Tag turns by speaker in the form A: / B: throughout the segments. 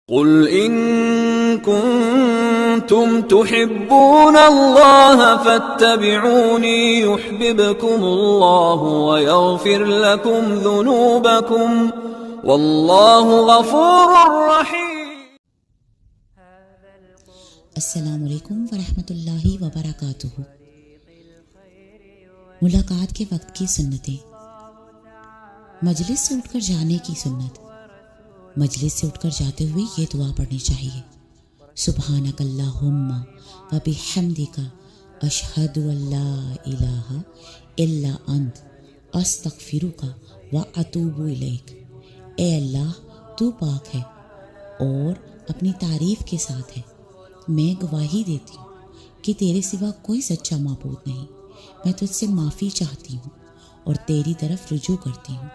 A: قل إن كنتم تحبون الله فاتبعوني يحببكم الله ويغفر لكم ذنوبكم والله غفور رحيم.
B: السلام علیکم ورحمۃ اللہ وبرکاتہ. ملاقات کے وقت کی سنتیں. مجلس سے اٹھ کر جانے کی سنت. مجلس سے اٹھ کر جاتے ہوئے یہ دعا پڑھنی چاہیے: سبحانک اللہم و بحمدک اشہد ان لا الہ الا انت استغفرک و اتوب الیک. اے اللہ، تو پاک ہے اور اپنی تعریف کے ساتھ ہے. میں گواہی دیتی ہوں کہ تیرے سوا کوئی سچا معبود نہیں. میں تجھ سے معافی چاہتی ہوں اور تیری طرف رجوع کرتی ہوں.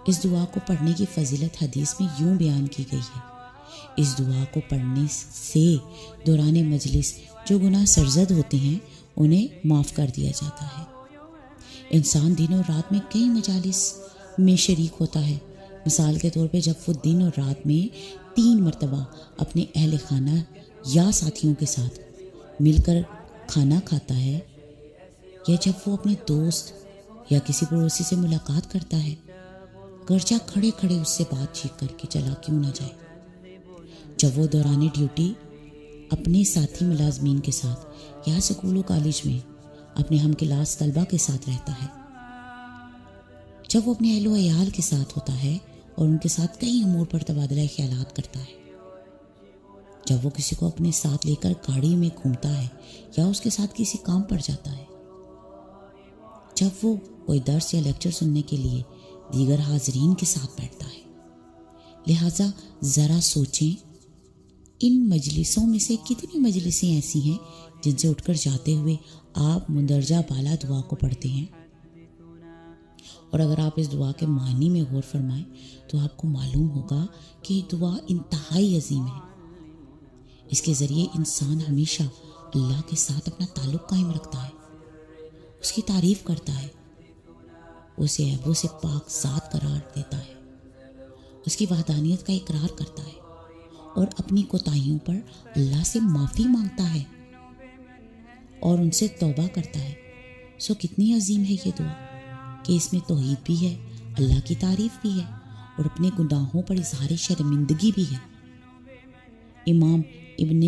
B: اس دعا کو پڑھنے کی فضیلت حدیث میں یوں بیان کی گئی ہے: اس دعا کو پڑھنے سے دوران مجلس جو گناہ سرزد ہوتے ہیں انہیں معاف کر دیا جاتا ہے. انسان دن اور رات میں کئی مجالس میں شریک ہوتا ہے. مثال کے طور پہ جب وہ دن اور رات میں 3 مرتبہ اپنے اہل خانہ یا ساتھیوں کے ساتھ مل کر کھانا کھاتا ہے، یا جب وہ اپنے دوست یا کسی پڑوسی سے ملاقات کرتا ہے، گرچہ کھڑے کھڑے اس سے بات چیت کر کے چلا کیوں نہ جائے. جب وہ دوران ڈیوٹی اپنے ساتھی ملازمین کے ساتھ یا سکول و کالج میں اپنے ہم کلاس طلبہ کے ساتھ رہتا ہے، جب وہ اپنے اہل و عیال کے ساتھ ہوتا ہے اور ان کے ساتھ کئی امور پر تبادلہ خیالات کرتا ہے، جب وہ کسی کو اپنے ساتھ لے کر گاڑی میں گھومتا ہے یا اس کے ساتھ کسی کام پر جاتا ہے، جب وہ کوئی درس یا لیکچر سننے کے لیے دیگر حاضرین کے ساتھ بیٹھتا ہے. لہٰذا ذرا سوچیں، ان مجلسوں میں سے کتنی مجلسیں ایسی ہیں جن سے اٹھ کر جاتے ہوئے آپ مندرجہ بالا دعا کو پڑھتے ہیں. اور اگر آپ اس دعا کے معنی میں غور فرمائیں تو آپ کو معلوم ہوگا کہ یہ دعا انتہائی عظیم ہے. اس کے ذریعے انسان ہمیشہ اللہ کے ساتھ اپنا تعلق قائم رکھتا ہے، اس کی تعریف کرتا ہے، اسے عیبوں سے پاک ذات قرار دیتا ہے، اس کی وحدانیت کا اقرار کرتا ہے اور اپنی کوتاہیوں پر اللہ سے معافی مانگتا ہے اور ان سے توبہ کرتا ہے. سو کتنی عظیم ہے یہ دعا کہ اس میں توحید بھی ہے، اللہ کی تعریف بھی ہے اور اپنے گناہوں پر اظہار شرمندگی بھی ہے. امام ابن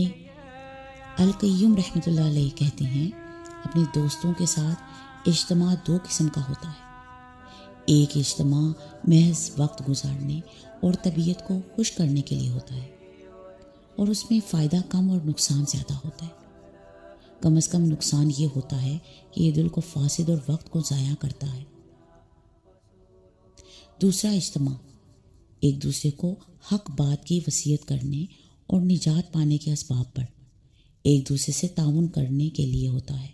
B: القیم رحمۃ اللہ علیہ کہتے ہیں، اپنے دوستوں کے ساتھ اجتماع 2 قسم کا ہوتا ہے. ایک اجتماع محض وقت گزارنے اور طبیعت کو خوش کرنے کے لیے ہوتا ہے، اور اس میں فائدہ کم اور نقصان زیادہ ہوتا ہے. کم از کم نقصان یہ ہوتا ہے کہ یہ دل کو فاسد اور وقت کو ضائع کرتا ہے. دوسرا اجتماع ایک دوسرے کو حق بات کی وصیت کرنے اور نجات پانے کے اسباب پر ایک دوسرے سے تعاون کرنے کے لیے ہوتا ہے،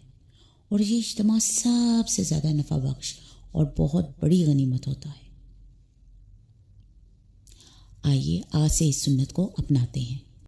B: اور یہ اجتماع سب سے زیادہ نفع بخش اور بہت بڑی غنیمت ہوتا ہے. آئیے آج سے اس سنت کو اپناتے ہیں.